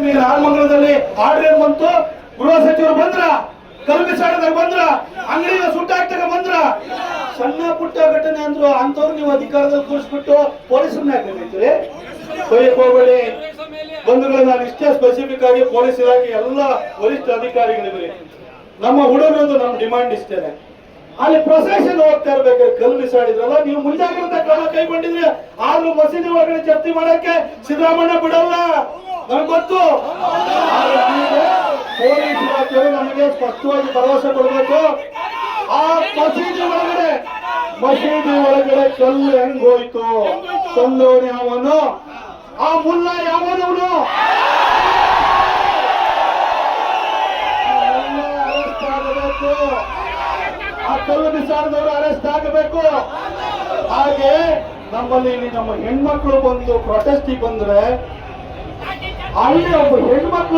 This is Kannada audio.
ಇಲ್ಲಿ ನಾಗಮಂಗಲದಲ್ಲಿ ಆರ್ಡರ್ ಬಂತು, ಗೃಹ ಸಚಿವರು ಬಂದ್ರ, ಕಲ್ಲು ಬಿಸಾಡದಾಗ ಬಂದ್ರ, ಅಂಗಡಿಯ ಸುಟ್ಟಾಕ್ದಾಗ ಬಂದ್ರ, ಸಣ್ಣ ಪುಟ್ಟ ಘಟನೆ ಅಂದ್ರು ಅಂತವ್ರು ನೀವು ಅಧಿಕಾರದಲ್ಲಿ ಕೂರಿಸ್ಬಿಟ್ಟು ಪೊಲೀಸರನ್ನ ಹಾಕಿರ್ತೀರಿ. ಬೈಕ್ ಹೋಗಬೇಡಿ ಬಂಧುಗಳು, ನಾನು ಇಷ್ಟೇ ಸ್ಪೆಸಿಫಿಕ್ ಆಗಿ ಪೊಲೀಸ್ ಇಲಾಖೆ ಎಲ್ಲ ವರಿಷ್ಠ ಅಧಿಕಾರಿಗಳಿವೆ. ನಮ್ಮ ಹುಡುಗರದ್ದು ನಮ್ಮ ಡಿಮಾಂಡ್ ಇಷ್ಟೇನೆ. ಅಲ್ಲಿ ಪ್ರೊಸೆಷನ್ ಹೋಗ್ತಾ ಇರ್ಬೇಕಾದ್ರೆ ಕಲ್ಲು ಬಿಸಾಡಿದ್ರಲ್ಲ, ನೀವು ಮುಂಜಾಗ್ರತಾ ಕ್ರಮ ಕೈಗೊಂಡಿದ್ರೆ ಆದ್ರೂ ಮಸೀದಿ ಒಳಗಡೆ ಜಪ್ತಿ ಮಾಡಕ್ಕೆ ಸಿದ್ದರಾಮಣ್ಣ ಬಿಡಲ್ಲ, ನಮ್ಗೆ ಗೊತ್ತು. ಪೊಲೀಸ್ ಇಲಾಖೆಯವರು ನಮಗೆ ಸ್ಪಷ್ಟವಾಗಿ ಭರವಸೆ ಕೊಡಬೇಕು. ಆ ಮಸೀದಿ ಒಳಗಡೆ ಕಲ್ಲು ಹೆಂಗ್ ಹೋಯ್ತು, ತಂದವನು ಯಾವನು, ಆ ಮುಲ್ಲ ಯಾವನವನು, ಅರೆಸ್ಟ್ ಆಗಬೇಕು. ಆ ಕಲ್ಲು ಬಿಸಾಡಿದವರು ಅರೆಸ್ಟ್ ಆಗಬೇಕು. ಹಾಗೆ ನಮ್ಮಲ್ಲಿ ನಮ್ಮ ಹೆಣ್ಮಕ್ಳು ಬಂದು ಪ್ರೊಟೆಸ್ಟಿಗೆ ಬಂದ್ರೆ ಅಲ್ಲಿ ಒಬ್ಬ ಹೆಣ್ಮಕ್ಳು